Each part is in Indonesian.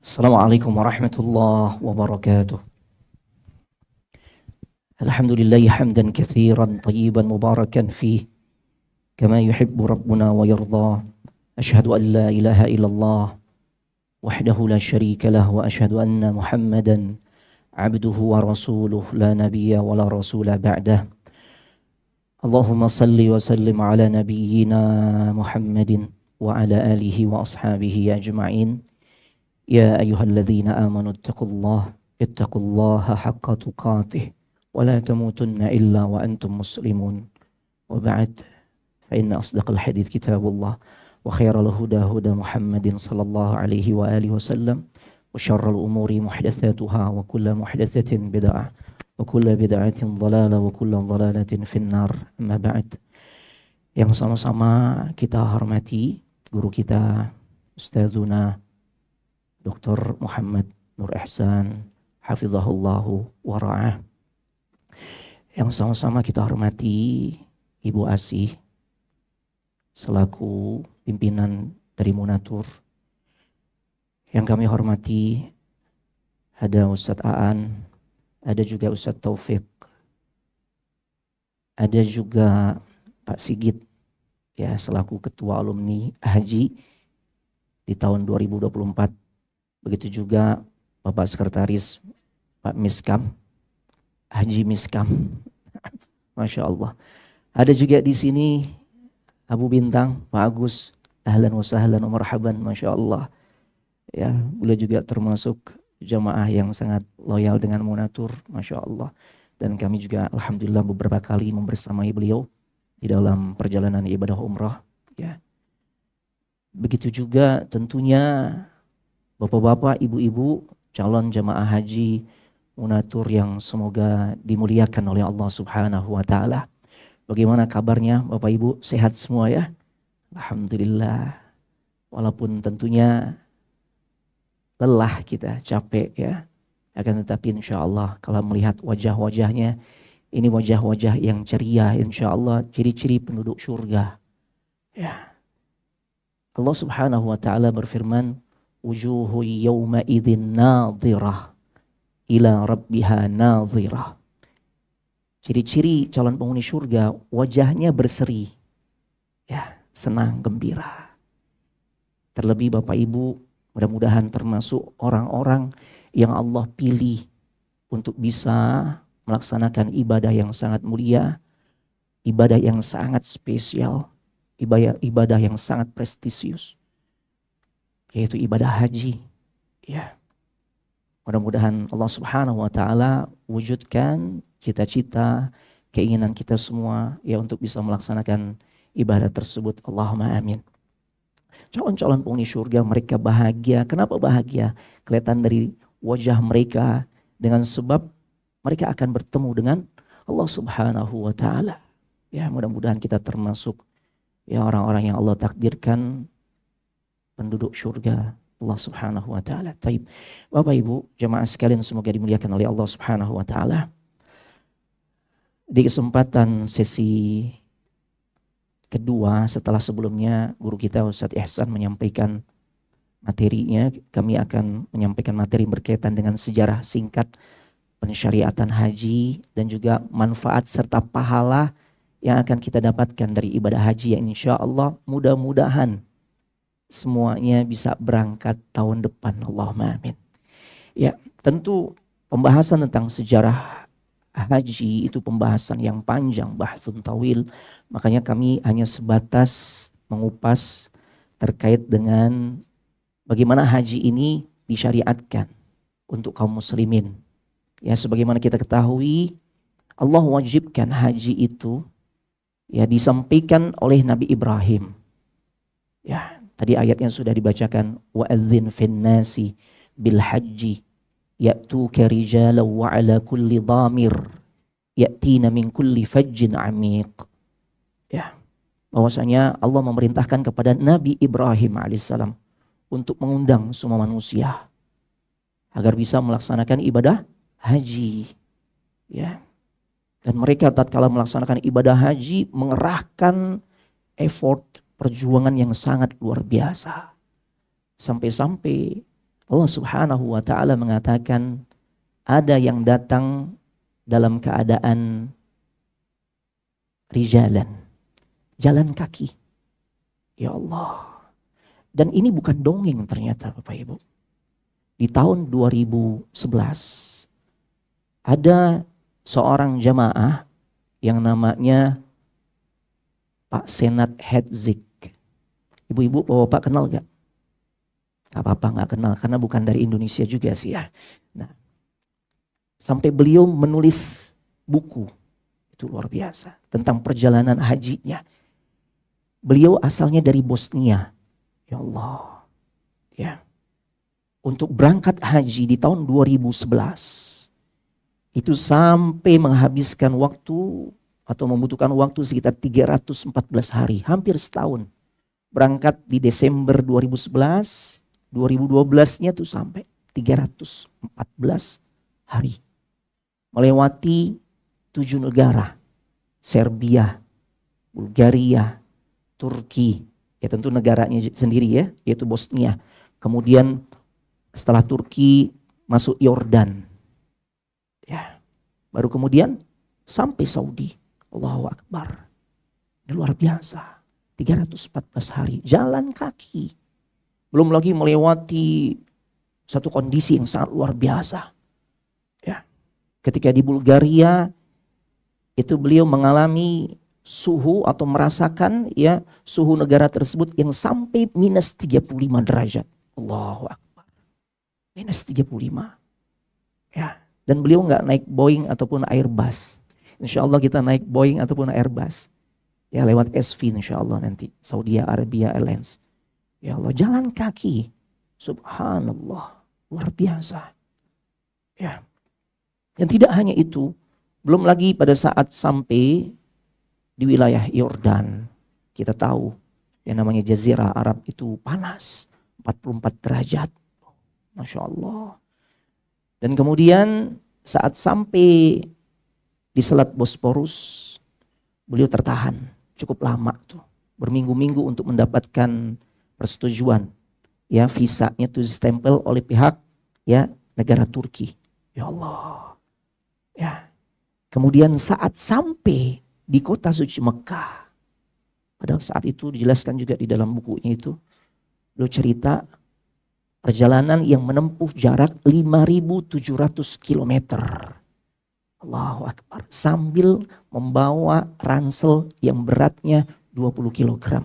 Assalamualaikum warahmatullahi wabarakatuh. Alhamdulillahi hamdan katsiran tayyiban mubarakan fih kama yuhibbu rabbuna wa yarda. Asyhadu an la ilaha illallah wahdahu la syarika lah wa asyhadu anna Muhammadan abduhu wa rasuluh la nabiyya wa la rasula ba'dah. Allahumma salli wa sallim ala nabiyyina Muhammadin wa ala alihi wa ashabihi ajma'in. Ya ayyuhalladzina amanu ittaqullaha haqqa tuqatih wa la tamutunna illa wa antum muslimun. Wa ba'd, fa inna asdaqal hadits kitabullah wa khairal huda huda Muhammadin sallallahu alaihi wa alihi wasallam wa syarrul umuri muhdatsatuha wa kullu muhdatsatin bid'ah wa kullu bid'atin dhalalah wa kullu dhalalatin finnar. Amma ba'd. Yang sama-sama kita hormati guru kita Ustadzuna Dr. Muhammad Nur Ihsan hafizahullahu wa ra'ah. Yang sama-sama kita hormati Ibu Asih selaku pimpinan dari Munatur. Yang kami hormati ada Ustadz Aan, ada juga Ustadz Taufik, ada juga Pak Sigit ya selaku ketua alumni haji di tahun 2024. Begitu juga Bapak Sekretaris Pak Miskam, Haji Miskam, Masya Allah. Ada juga di sini Abu Bintang, Pak Agus, ahlan wa sahlan wa marhaban, Masya Allah. Ya, beliau juga termasuk jamaah yang sangat loyal dengan Munatur, Masya Allah. Dan kami juga alhamdulillah beberapa kali membersamai beliau di dalam perjalanan ibadah umrah. Ya. Begitu juga tentunya Bapak-bapak, ibu-ibu, calon jamaah haji Munatur yang semoga dimuliakan oleh Allah Subhanahu wa taala. Bagaimana kabarnya Bapak Ibu? Sehat semua ya? Alhamdulillah. Walaupun tentunya lelah kita, capek ya. Akan tetapi insya Allah kalau melihat wajah-wajahnya, ini wajah-wajah yang ceria insya Allah, ciri-ciri penduduk surga. Ya. Allah Subhanahu wa taala berfirman, wujuhu yawma idzin nadhirah ila rabbiha nadhirah. Ciri-ciri calon penghuni surga, wajahnya berseri. Ya, senang, gembira. Terlebih Bapak Ibu, mudah-mudahan termasuk orang-orang yang Allah pilih untuk bisa melaksanakan ibadah yang sangat mulia, ibadah yang sangat spesial, ibadah yang sangat prestisius, yaitu ibadah haji. Ya. Mudah-mudahan Allah Subhanahu wa taala wujudkan cita-cita, keinginan kita semua ya untuk bisa melaksanakan ibadah tersebut. Allahumma amin. Calon-calon penghuni surga mereka bahagia. Kenapa bahagia? Kelihatan dari wajah mereka dengan sebab mereka akan bertemu dengan Allah Subhanahu wa taala. Ya, mudah-mudahan kita termasuk ya orang-orang yang Allah takdirkan penduduk surga Allah Subhanahu wa taala. Taib. Bapak Ibu, jemaah sekalian semoga dimuliakan oleh Allah Subhanahu wa taala. Di kesempatan sesi kedua setelah sebelumnya guru kita Ustadz Ihsan menyampaikan materinya, kami akan menyampaikan materi berkaitan dengan sejarah singkat pensyariatan haji dan juga manfaat serta pahala yang akan kita dapatkan dari ibadah haji yang insya Allah mudah-mudahan semuanya bisa berangkat tahun depan. Allahumma amin. Ya, tentu pembahasan tentang sejarah haji itu pembahasan yang panjang, bahsun tawil. Makanya kami hanya sebatas mengupas terkait dengan bagaimana haji ini disyariatkan untuk kaum muslimin. Ya, sebagaimana kita ketahui, Allah wajibkan haji itu ya disampaikan oleh Nabi Ibrahim. Ya, tadi ayatnya sudah dibacakan, wa'adzin fin nasi bil haji ya'tuka rijalan wa ala kulli dhamir ya'tina min kulli fajjin amiq. Ya, bahwasanya Allah memerintahkan kepada Nabi Ibrahim alaihissalam untuk mengundang semua manusia agar bisa melaksanakan ibadah haji. Ya. Dan mereka tatkala melaksanakan ibadah haji mengerahkan effort perjuangan yang sangat luar biasa. Sampai-sampai Allah Subhanahu wa taala mengatakan ada yang datang dalam keadaan rijalan, jalan kaki. Ya Allah. Dan ini bukan dongeng ternyata Bapak Ibu. Di tahun 2011 ada seorang jamaah yang namanya Pak Senat Hedzik. Ibu-ibu, bapak kenal gak? Gak apa-apa gak kenal karena bukan dari Indonesia juga sih ya. Nah, sampai beliau menulis buku, itu luar biasa, tentang perjalanan hajinya. Beliau asalnya dari Bosnia. Ya Allah. Ya. Untuk berangkat haji di tahun 2011 itu sampai menghabiskan waktu atau membutuhkan waktu sekitar 314 hari, hampir setahun. Berangkat di Desember 2011, 2012-nya tuh sampai 314 hari. Melewati 7 negara, Serbia, Bulgaria, Turki, ya tentu negaranya sendiri ya, yaitu Bosnia. Kemudian setelah Turki masuk Yordan. Ya. Baru kemudian sampai Saudi. Allahu Akbar. Ini luar biasa. 314 hari jalan kaki. Belum lagi melewati satu kondisi yang sangat luar biasa. Ya. Ketika di Bulgaria itu beliau mengalami suhu atau merasakan ya suhu negara tersebut yang sampai minus 35 derajat. Allahu Akbar. Minus 35. Ya. Dan beliau nggak naik Boeing ataupun Airbus. Insya Allah kita naik Boeing ataupun Airbus. Ya lewat SV insya Allah nanti. Saudi Arabia Airlines. Ya Allah jalan kaki. Subhanallah. Luar biasa. Ya. Dan tidak hanya itu. Belum lagi pada saat sampai di wilayah Yordan. Kita tahu yang namanya Jazirah Arab itu panas. 44 derajat. Masya Allah. Dan kemudian saat sampai di Selat Bosporus. Beliau tertahan. Cukup lama tuh, berminggu-minggu untuk mendapatkan persetujuan. Ya, visanya itu stempel oleh pihak ya negara Turki. Ya Allah. Ya. Kemudian saat sampai di kota suci Mekah. Padahal saat itu dijelaskan juga di dalam bukunya itu. Beliau cerita perjalanan yang menempuh jarak 5.700 km. Allahu Akbar. Sambil membawa ransel yang beratnya 20 kg.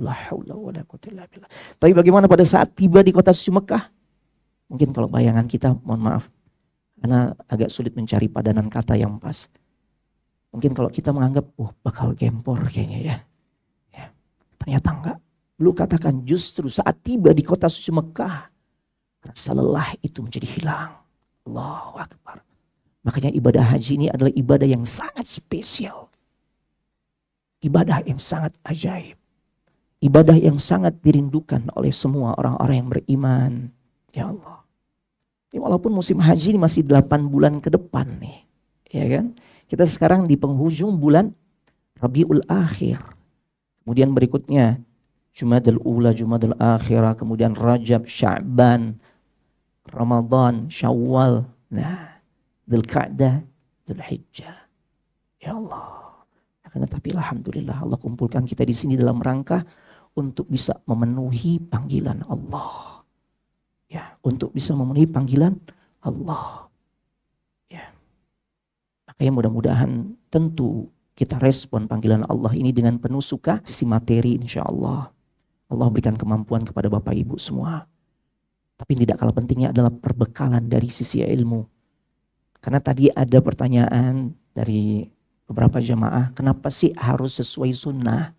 La haula wala quwwata illa billah. Tapi bagaimana pada saat tiba di kota suci Mekah? Mungkin kalau bayangan kita, mohon maaf. Karena agak sulit mencari padanan kata yang pas. Mungkin kalau kita menganggap, bakal gempor kayaknya ya. Ya. Ternyata enggak. Lu katakan justru saat tiba di kota suci Mekah, rasa lelah itu menjadi hilang. Allahu Akbar. Makanya ibadah haji ini adalah ibadah yang sangat spesial. Ibadah yang sangat ajaib. Ibadah yang sangat dirindukan oleh semua orang-orang yang beriman. Ya Allah. Ya, walaupun musim haji ini masih 8 bulan ke depan nih. Ya kan? Kita sekarang di penghujung bulan Rabiul Akhir. Kemudian berikutnya Jumadal Ula, Jumadal Akhirah. Kemudian Rajab, Sya'ban, Ramadan, Syawal. Nah. Dzulqa'dah, Dzulhijjah. Ya Allah. Akan tetapi alhamdulillah Allah kumpulkan kita di sini dalam rangka untuk bisa memenuhi panggilan Allah. Ya, untuk bisa memenuhi panggilan Allah. Ya. Makanya mudah-mudahan tentu kita respon panggilan Allah ini dengan penuh suka, sisi materi insya Allah. Allah berikan kemampuan kepada Bapak Ibu semua. Tapi tidak kalah pentingnya adalah perbekalan dari sisi ilmu. Karena tadi ada pertanyaan dari beberapa jamaah, kenapa sih harus sesuai sunnah?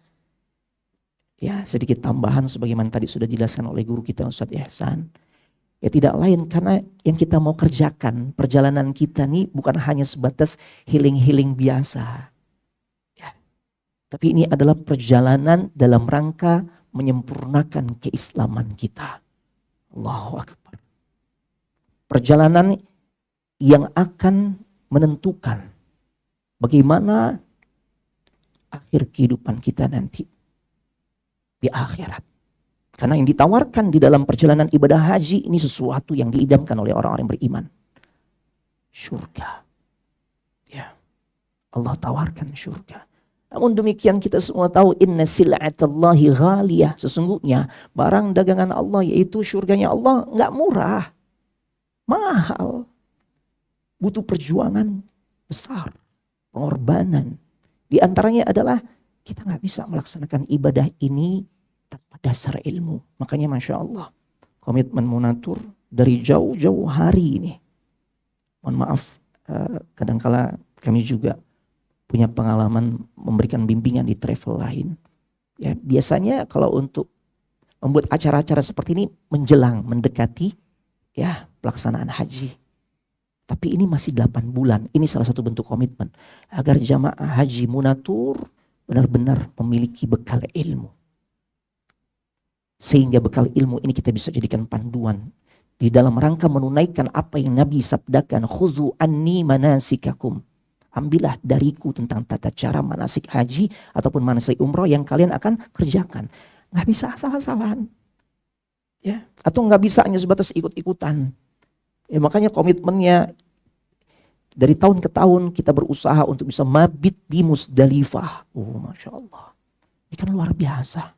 Ya, sedikit tambahan sebagaimana tadi sudah dijelaskan oleh guru kita Ustadz Ihsan. Ya tidak lain karena yang kita mau kerjakan, perjalanan kita nih bukan hanya sebatas healing-healing biasa. Ya. Tapi ini adalah perjalanan dalam rangka menyempurnakan keislaman kita. Allahu Akbar. Perjalanan yang akan menentukan bagaimana akhir kehidupan kita nanti di akhirat. Karena yang ditawarkan di dalam perjalanan ibadah haji ini sesuatu yang diidamkan oleh orang-orang beriman. Syurga. Ya. Allah tawarkan syurga. Namun demikian kita semua tahu inna sil'atallahi ghaliyah. Sesungguhnya barang dagangan Allah yaitu syurganya Allah nggak murah. Mahal. Butuh perjuangan besar. Pengorbanan. Di antaranya adalah kita nggak bisa melaksanakan ibadah ini tanpa dasar ilmu. Makanya Masya Allah, komitmen Munatur dari jauh-jauh hari ini. Mohon maaf, kadangkala kami juga punya pengalaman memberikan bimbingan di travel lain. Ya, biasanya kalau untuk membuat acara-acara seperti ini menjelang, mendekati ya pelaksanaan haji. Tapi ini masih 8 bulan. Ini salah satu bentuk komitmen agar jamaah haji Munatur benar-benar memiliki bekal ilmu. Sehingga bekal ilmu ini kita bisa jadikan panduan di dalam rangka menunaikan apa yang Nabi sabdakan, khudhu anni manasikakum. Ambillah dariku tentang tata cara manasik haji ataupun manasik umroh yang kalian akan kerjakan. Nggak bisa asal-asalan. Ya, atau nggak bisa hanya sebatas ikut-ikutan. Ya, makanya komitmennya dari tahun ke tahun kita berusaha untuk bisa mabit di Musdalifah. Oh, Masya Allah. Ini kan luar biasa.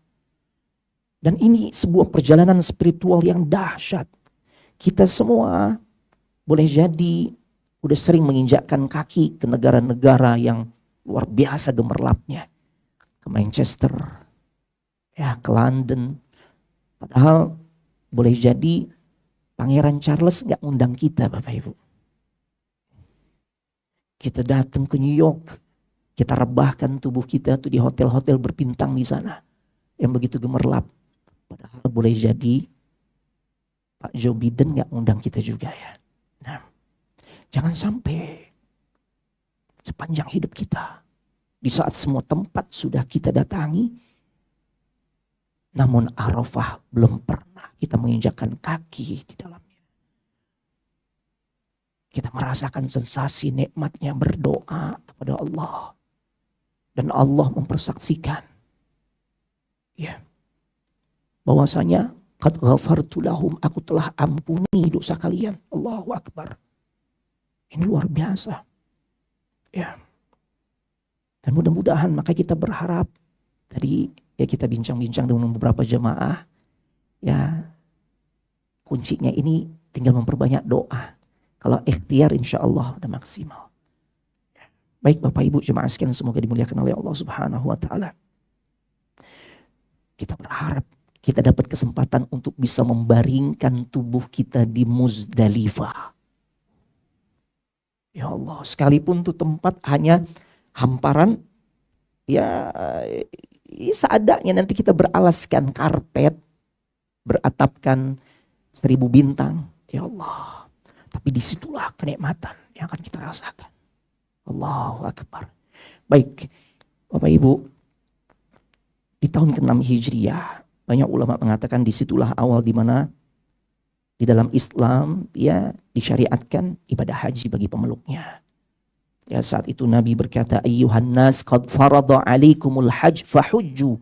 Dan ini sebuah perjalanan spiritual yang dahsyat. Kita semua boleh jadi udah sering menginjakkan kaki ke negara-negara yang luar biasa gemerlapnya. Ke Manchester, ya ke London. Padahal boleh jadi Pangeran Charles gak ngundang kita Bapak Ibu. Kita datang ke New York, kita rebahkan tubuh kita tuh di hotel-hotel berbintang di sana. Yang begitu gemerlap. Padahal boleh jadi Pak Joe Biden gak ngundang kita juga ya. Nah, jangan sampai sepanjang hidup kita, di saat semua tempat sudah kita datangi, namun Arafah belum pernah kita menginjakkan kaki di dalamnya. Kita merasakan sensasi nikmatnya berdoa kepada Allah. Dan Allah mempersaksikan. Ya. Bahwasanya qad ghafartu lahum, aku telah ampuni dosa kalian. Allahu Akbar. Ini luar biasa. Ya. Dan mudah-mudahan maka kita berharap, tadi ya kita bincang-bincang dengan beberapa jemaah, ya kuncinya ini tinggal memperbanyak doa. Kalau ikhtiar insya Allah udah maksimal. Baik Bapak Ibu jemaah sekalian, semoga dimuliakan oleh Allah Subhanahu wa taala. Kita berharap kita dapat kesempatan untuk bisa membaringkan tubuh kita di Muzdalifah. Ya Allah, sekalipun tuh tempat hanya hamparan, ya seadanya nanti kita beralaskan karpet, beratapkan 1000 bintang. Ya Allah, tapi disitulah kenikmatan yang akan kita rasakan. Allahu Akbar. Baik, Bapak Ibu, di tahun ke-6 Hijriah, banyak ulama mengatakan disitulah awal di mana di dalam Islam ya disyariatkan ibadah haji bagi pemeluknya. Ya saat itu Nabi berkata, ayyuhan nas qad farada alaikumul hajj fahujju.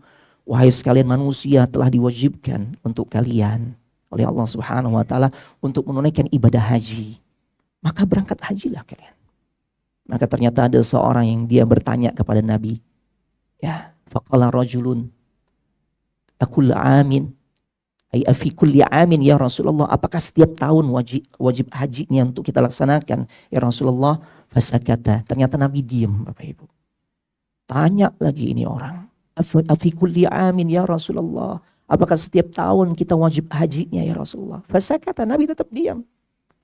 Wahai sekalian manusia, telah diwajibkan untuk kalian oleh Allah Subhanahu wa taala untuk menunaikan ibadah haji. Maka berangkat hajilah kalian. Maka ternyata ada seorang yang dia bertanya kepada Nabi. Ya, faqala rajulun aqul amin. Ay afi kulli amin ya Rasulullah, apakah setiap tahun wajib hajinya untuk kita laksanakan ya Rasulullah? Fasakata, ternyata Nabi diam Bapak Ibu. Tanya lagi ini orang, afi kulli amin ya Rasulullah, apakah setiap tahun kita wajib hajinya ya Rasulullah? Fasakata, Nabi tetap diam.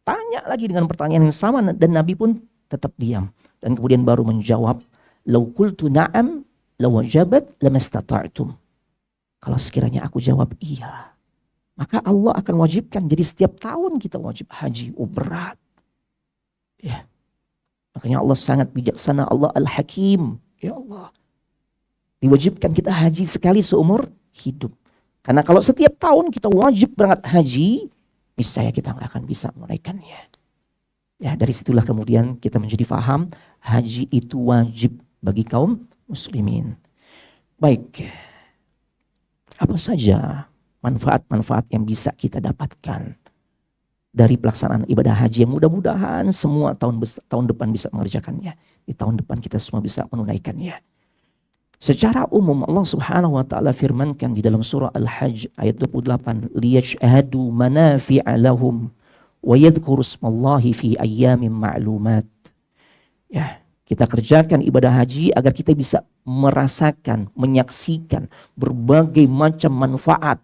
Tanya lagi dengan pertanyaan yang sama dan Nabi pun tetap diam. Dan kemudian baru menjawab, lau qultu na'am lawajabat lamastata'tum. Kalau sekiranya aku jawab iya, maka Allah akan wajibkan. Jadi setiap tahun kita wajib haji. Oh berat. Ya. Makanya Allah sangat bijaksana. Allah Al-Hakim. Ya Allah. Diwajibkan kita haji sekali seumur hidup. Karena kalau setiap tahun kita wajib berangkat haji, niscaya kita nggak akan bisa menunaikannya. Ya, dari situlah kemudian kita menjadi faham haji itu wajib bagi kaum muslimin. Baik. Apa saja manfaat-manfaat yang bisa kita dapatkan dari pelaksanaan ibadah haji yang mudah-mudahan semua tahun depan bisa mengerjakannya. Di tahun depan kita semua bisa menunaikannya. Secara umum Allah Subhanahu wa taala firmankan di dalam surah Al-Hajj ayat 28, liyashhadu manafi'a lahum wa yadhkuru ismallahi fi ayyamin ma'lumat. Ya, kita kerjakan ibadah haji agar kita bisa merasakan, menyaksikan berbagai macam manfaat.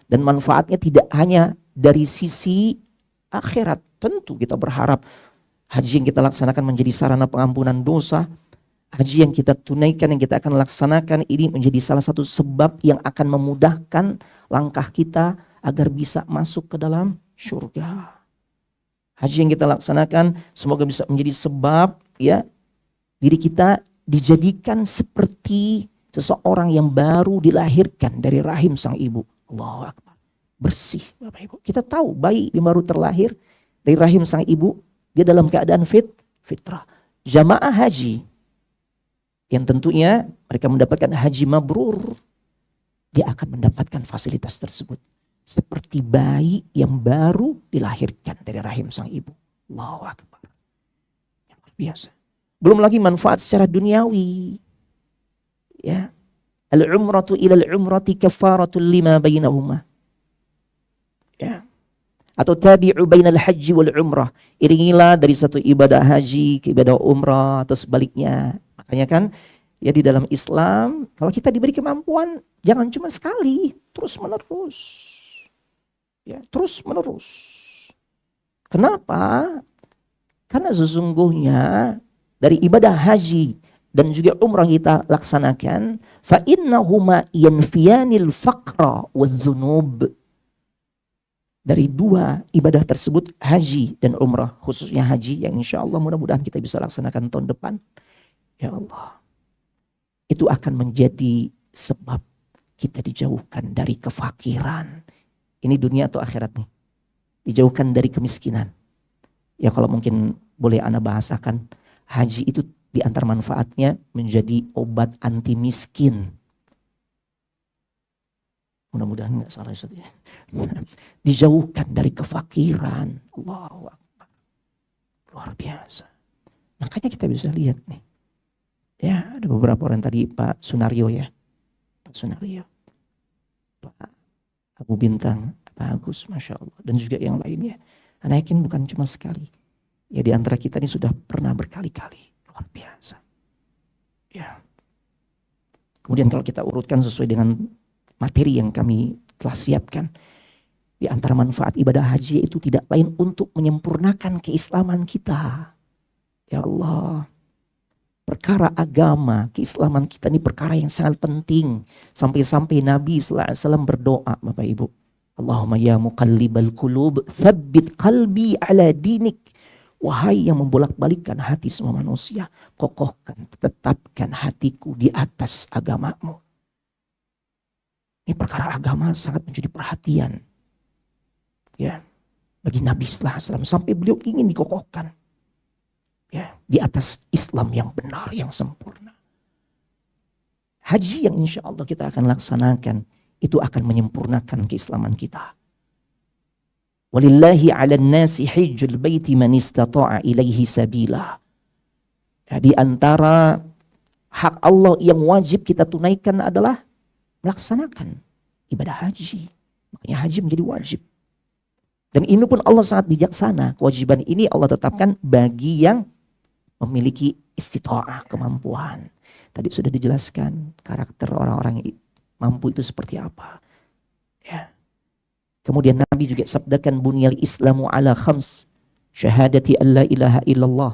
Dan manfaatnya tidak hanya dari sisi akhirat. Tentu kita berharap haji yang kita laksanakan menjadi sarana pengampunan dosa. Haji yang kita tunaikan, yang kita akan laksanakan ini menjadi salah satu sebab yang akan memudahkan langkah kita agar bisa masuk ke dalam surga. Haji yang kita laksanakan semoga bisa menjadi sebab ya diri kita dijadikan seperti seseorang yang baru dilahirkan dari rahim sang ibu. Allahu Akbar. Bersih Bapak Ibu. Kita tahu bayi yang baru terlahir dari rahim sang ibu, dia dalam keadaan fitrah. Jamaah haji yang tentunya mereka mendapatkan haji mabrur, dia akan mendapatkan fasilitas tersebut. Seperti bayi yang baru dilahirkan dari rahim sang ibu. Allahu Akbar. Yang luar biasa. Belum lagi manfaat secara duniawi. Ya. Al-umratu ilal umrati kafaratul lima bainahuma. Ya. Atau tabi'u bainal haji wal umrah. Iringilah dari satu ibadah haji ke ibadah umrah atau sebaliknya. Makanya kan ya di dalam Islam kalau kita diberi kemampuan jangan cuma sekali, terus menerus. Ya, terus menerus. Kenapa? Karena sesungguhnya dari ibadah haji dan juga umrah kita laksanakan fa innahuma yanfiyanil faqra wadh-dhunub. Dari dua ibadah tersebut, haji dan umrah, khususnya haji yang insya Allah mudah-mudahan kita bisa laksanakan tahun depan. Ya Allah, itu akan menjadi sebab kita dijauhkan dari kefakiran. Ini dunia atau akhirat nih? Dijauhkan dari kemiskinan. Ya kalau mungkin boleh Anda bahasakan, haji itu di antara manfaatnya menjadi obat anti miskin. Mudah-mudahan nggak salah Ustaz ya. Dijauhkan dari kefakiran. Allahu Akbar. Luar biasa. Makanya kita bisa lihat nih. Ya, ada beberapa orang tadi Pak Sunario ya. Pak Sunario. Pak Abu Bintang, Pak Agus, Masya Allah. Dan juga yang lainnya. Anda yakin bukan cuma sekali. Ya di antara kita ini sudah pernah berkali-kali. Luar biasa. Ya. Kemudian kalau kita urutkan sesuai dengan materi yang kami telah siapkan. Di antara manfaat ibadah haji itu tidak lain untuk menyempurnakan keislaman kita. Ya Allah. Perkara agama, keislaman kita ini perkara yang sangat penting. Sampai-sampai Nabi SAW berdoa Bapak Ibu. Allahumma ya muqallibal qulub, thabbit qalbi ala dinik. Wahai yang membolak-balikkan hati semua manusia, kokohkan, tetapkan hatiku di atas agamamu. Ini perkara agama sangat menjadi perhatian. Ya, bagi Nabi SAW sampai beliau ingin dikokohkan. Ya, di atas Islam yang benar, yang sempurna. Haji yang insya Allah kita akan laksanakan, itu akan menyempurnakan keislaman kita. Walillahi 'alan nasi hajjul baiti man istata'a ilaihi sabila. Ya, di antara hak Allah yang wajib kita tunaikan adalah melaksanakan ibadah haji. Makanya haji menjadi wajib. Dan ini pun Allah sangat bijaksana. Kewajiban ini Allah tetapkan bagi yang memiliki istita'ah, kemampuan. Tadi sudah dijelaskan karakter orang-orang mampu itu seperti apa. Ya. Kemudian Nabi juga sabdakan bunyal islamu ala khams. Syahadati an la ilaha illallah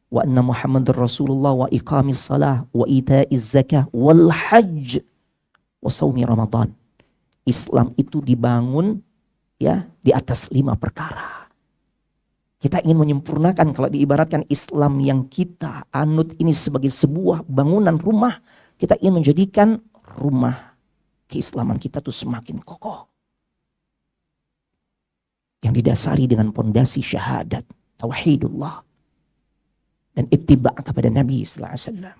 wa anna Muhammadar Rasulullah wa iqamis salah wa ita'iz zakah wal hajj wa shaumi Ramadan. Islam itu dibangun ya di atas 5 perkara. Kita ingin menyempurnakan kalau diibaratkan Islam yang kita anut ini sebagai sebuah bangunan rumah. Kita ingin menjadikan rumah keislaman kita tuh semakin kokoh. Yang didasari dengan pondasi syahadat, tauhidullah. Dan ittiba' kepada Nabi sallallahu alaihi wasallam.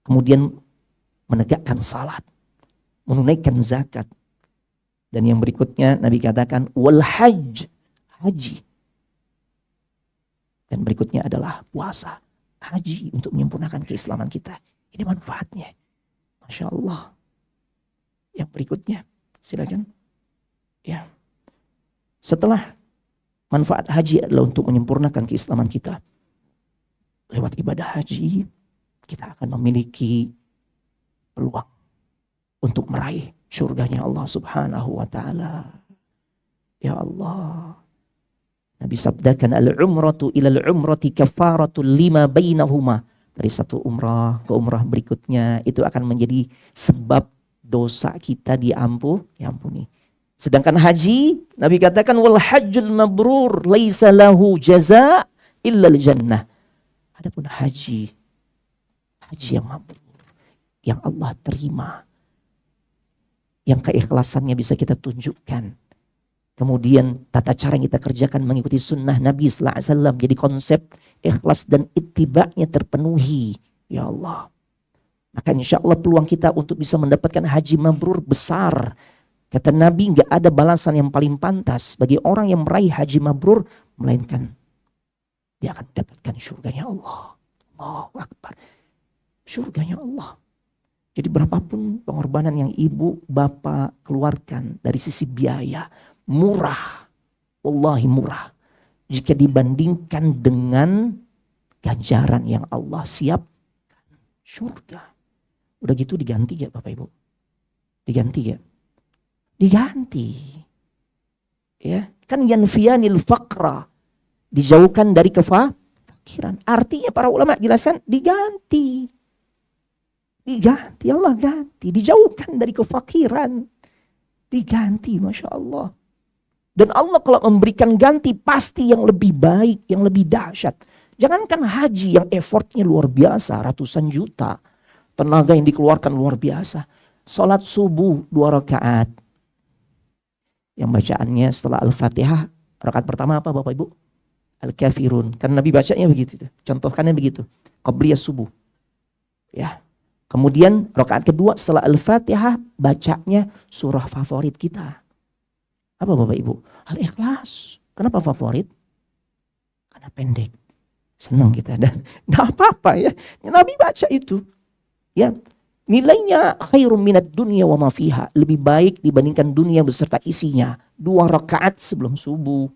Kemudian menegakkan salat, menunaikan zakat. Dan yang berikutnya Nabi katakan wal hajj, haji. Dan berikutnya adalah puasa, haji untuk menyempurnakan keislaman kita. Ini manfaatnya. Masya Allah. Yang berikutnya, silakan. Ya. Setelah manfaat haji adalah untuk menyempurnakan keislaman kita. Lewat ibadah haji, kita akan memiliki peluang untuk meraih surganya Allah Subhanahu wa ta'ala. Ya Allah. Nabi sabdakan al-umratu ilal umrati kafaratul lima bainahuma. Dari satu umrah ke umrah berikutnya itu akan menjadi sebab dosa kita diampuni. Sedangkan haji, Nabi katakan wal hajjul mabrur laisa lahu jaza illa al-jannah. Adapun haji yang mabrur, yang Allah terima, yang keikhlasannya bisa kita tunjukkan. Kemudian tata cara yang kita kerjakan mengikuti sunnah Nabi sallallahu alaihi wasallam, jadi konsep ikhlas dan ittiba'nya terpenuhi. Ya Allah. Maka insya Allah peluang kita untuk bisa mendapatkan haji mabrur besar. Kata Nabi, nggak ada balasan yang paling pantas bagi orang yang meraih haji mabrur melainkan dia akan mendapatkan surganya Allah. Allahu Akbar. Surganya Allah. Jadi berapapun pengorbanan yang ibu bapak keluarkan dari sisi biaya, murah. Wallahi murah. Jika dibandingkan dengan ganjaran yang Allah siapkan, surga. Udah gitu diganti ya Bapak Ibu? Diganti ya? Diganti. Ya, kan yanfiyanil faqra. Dijauhkan dari kefakiran. Artinya para ulama jelaskan diganti. Diganti, Allah ganti. Dijauhkan dari kefakiran. Diganti, Masya Allah. Dan Allah kalau memberikan ganti pasti yang lebih baik, yang lebih dahsyat. Jangankan haji yang effortnya luar biasa, ratusan juta. Tenaga yang dikeluarkan luar biasa. Salat subuh 2 rakaat. Yang bacaannya setelah Al-Fatihah, rakaat pertama apa Bapak Ibu? Al-Kafirun. Kan Nabi bacanya begitu. Contohkannya begitu. Qabliyah subuh. Ya. Kemudian rakaat kedua setelah Al-Fatihah bacanya surah favorit kita. Apa Bapak Ibu? Al-Ikhlas. Kenapa favorit? Karena pendek. Senang kita dan enggak apa-apa ya. Nabi baca itu. Ya. Nilainya khairum minad dunya wa ma fiha. Lebih baik dibandingkan dunia beserta isinya. 2 rakaat sebelum subuh.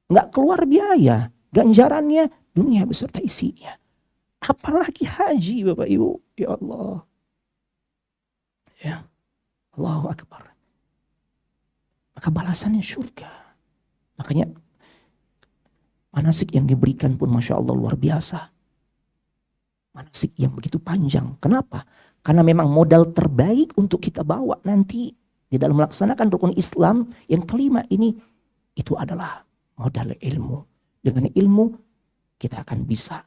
Enggak keluar biaya. Ganjarannya dunia beserta isinya. Apalagi haji Bapak Ibu. Ya Allah. Ya. Allahu Akbar. Maka balasannya surga. Makanya manasik yang diberikan pun Masya Allah luar biasa. Manasik yang begitu panjang. Kenapa? Karena memang modal terbaik untuk kita bawa nanti di dalam melaksanakan rukun Islam yang kelima ini. Itu adalah modal ilmu. Dengan ilmu kita akan bisa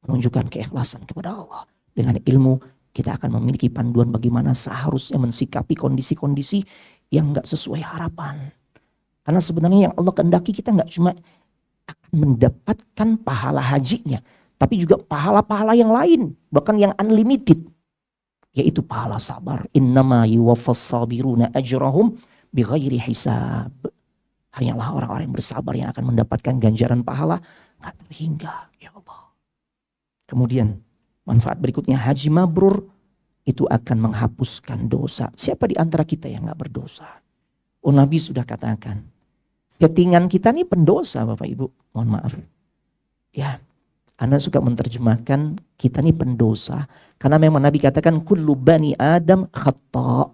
menunjukkan keikhlasan kepada Allah. Dengan ilmu kita akan memiliki panduan bagaimana seharusnya mensikapi kondisi-kondisi yang gak sesuai harapan. Karena sebenarnya yang Allah kehendaki kita gak cuma akan mendapatkan pahala hajinya, tapi juga pahala-pahala yang lain, bahkan yang unlimited, yaitu pahala sabar. Innama yuwaffas sabiruna ajrahum bighairi hisab. Hanyalah orang-orang yang bersabar yang akan mendapatkan ganjaran pahala gak terhingga. Ya Allah. Kemudian manfaat berikutnya haji mabrur itu akan menghapuskan dosa. Siapa di antara kita yang gak berdosa? Oh Nabi sudah katakan, settingan kita nih pendosa Bapak Ibu. Mohon maaf. Ya, Anda suka menerjemahkan kita nih pendosa. Karena memang Nabi katakan kullu bani Adam khata.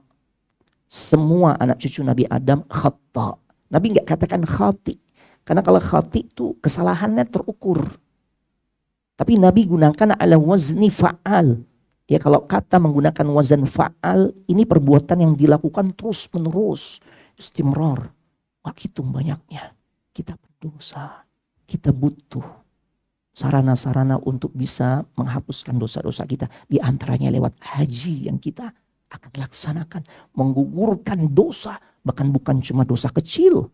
Semua anak cucu Nabi Adam khata. Nabi gak katakan khati. Karena kalau khati itu kesalahannya terukur. Tapi Nabi gunakan ala wazni fa'al. Ya kalau kata menggunakan wazan fa'al, ini perbuatan yang dilakukan terus menerus. Istimrar. Wah hitung banyaknya. Kita berdosa. Kita butuh sarana-sarana untuk bisa menghapuskan dosa-dosa kita. Di antaranya lewat haji yang kita akan laksanakan. Menggugurkan dosa. Bahkan bukan cuma dosa kecil.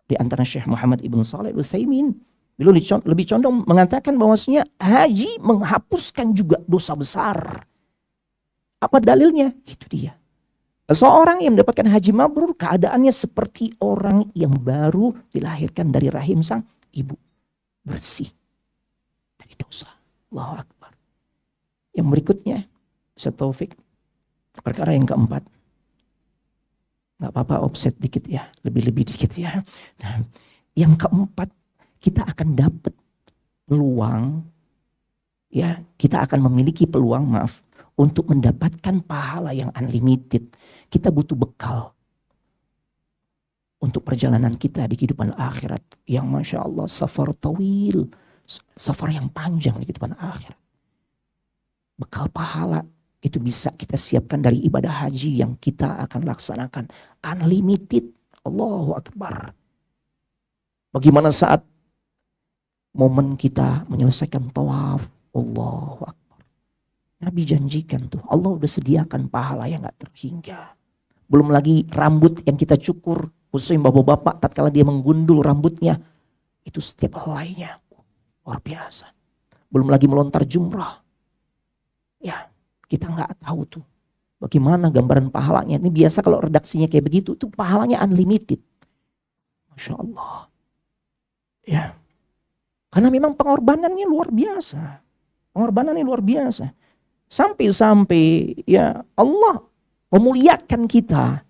Di antara Syekh Muhammad Ibn Salih Al-Utsaimin. Beliau lebih condong mengatakan bahwasanya haji menghapuskan juga dosa besar. Apa dalilnya? Itu dia. Seorang yang mendapatkan haji mabrur keadaannya seperti orang yang baru dilahirkan dari rahim sang ibu. Bersih dari dosa. Allahu Akbar. Yang berikutnya, Ustaz Taufik, perkara yang keempat. Gak apa-apa offset dikit ya, lebih-lebih dikit ya. Nah, yang keempat, kita akan dapat peluang, ya, kita akan memiliki peluang, untuk mendapatkan pahala yang unlimited. Kita butuh bekal untuk perjalanan kita di kehidupan akhirat yang Masya Allah safar tawil, safar yang panjang di kehidupan akhirat. Bekal pahala itu bisa kita siapkan dari ibadah haji yang kita akan laksanakan unlimited. Allahu Akbar. Bagaimana saat momen kita menyelesaikan tawaf, Allahu Akbar. Nabi janjikan tuh, Allah udah sediakan pahala yang gak terhingga. Belum lagi rambut yang kita cukur, khususnya bapak-bapak tatkala dia menggundul rambutnya, itu setiap helainya luar biasa. Belum lagi melontar jumrah. Ya, kita gak tahu tuh bagaimana gambaran pahalanya. Ini biasa kalau redaksinya kayak begitu, itu pahalanya unlimited. Masya Allah. Ya, karena memang pengorbanannya luar biasa. Pengorbanannya luar biasa. Sampai-sampai ya Allah memuliakan kita.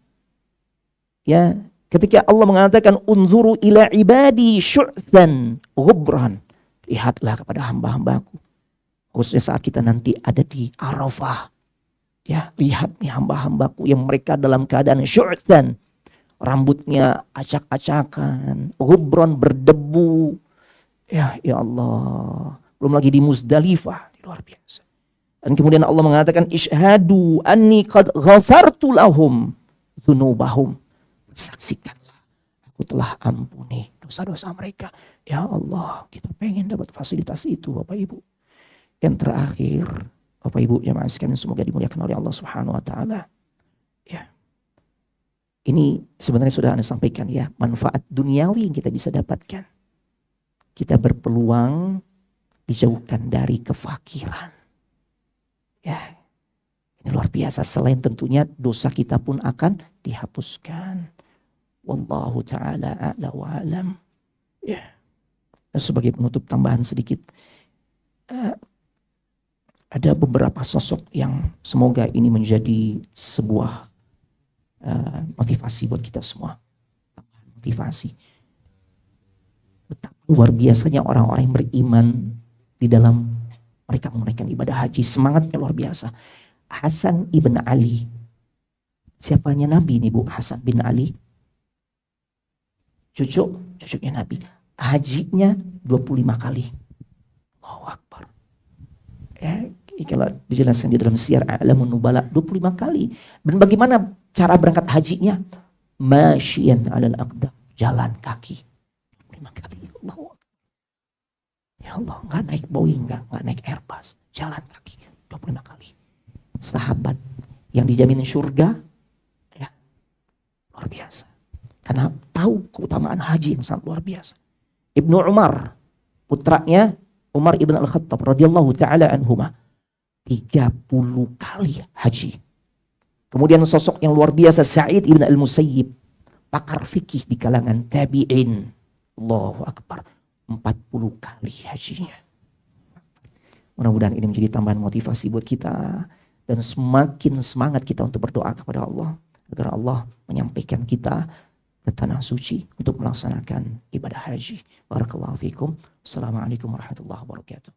Ya, ketika Allah mengatakan unzuru ila ibadi syu'dan ghubran. Lihatlah kepada hamba-hambaku. Khususnya saat kita nanti ada di Arafah. Ya, lihat nih hamba-hambaku yang mereka dalam keadaan syu'dan. Rambutnya acak-acakan, ghubran berdebu. Ya Allah. Belum lagi di Muzdalifah, luar biasa. Dan kemudian Allah mengatakan isyhadu anni qad ghafartu lahum dzunubahum. Saksikanlah aku telah ampuni dosa-dosa mereka. Ya Allah, kita pengen dapat fasilitas itu Bapak Ibu. Yang terakhir, Bapak Ibu jemaah sekalian semoga dimuliakan oleh Allah Subhanahu wa taala. Ya. Ini sebenarnya sudah Anda sampaikan ya, manfaat duniawi yang kita bisa dapatkan. Kita berpeluang dijauhkan dari kefakiran. Ya, ini luar biasa. Selain tentunya dosa kita pun akan dihapuskan. Wallahu ta'ala a'la wa alam. Ya. Dan sebagai penutup tambahan sedikit. Ada beberapa sosok yang semoga ini menjadi sebuah motivasi buat kita semua. Motivasi. Betapa luar biasanya orang-orang yang beriman di dalam mereka menunaikan ibadah haji. Semangatnya luar biasa. Hasan ibn Ali. Siapanya Nabi nih Bu? Hasan bin Ali. Cucunya Nabi. Hajinya 25 kali. Allahu Akbar. Ya, kalau dijelaskan di dalam Syiar A'lamun Nubala 25 kali. Dan bagaimana cara berangkat hajinya? Masyian 'alal aqdam. Jalan kaki. 25 kali. Allahu Akbar. Ya Allah, gak naik Boeing, gak naik Airbus, jalan kaki 25 kali. Sahabat yang dijamin surga, ya luar biasa. Karena tahu keutamaan haji yang sangat luar biasa. Ibnu Umar, putranya Umar ibn al-Khattab radhiyallahu ta'ala anhuma, 30 kali haji. Kemudian sosok yang luar biasa Sa'id ibn al-Musayyib, pakar fikih di kalangan tabi'in. Allahu Akbar. 40 kali hajinya. Mudah-mudahan ini menjadi tambahan motivasi buat kita dan semakin semangat kita untuk berdoa kepada Allah agar Allah menyampaikan kita ke tanah suci untuk melaksanakan ibadah haji. Barakallahu fikum. Assalamualaikum warahmatullahi wabarakatuh.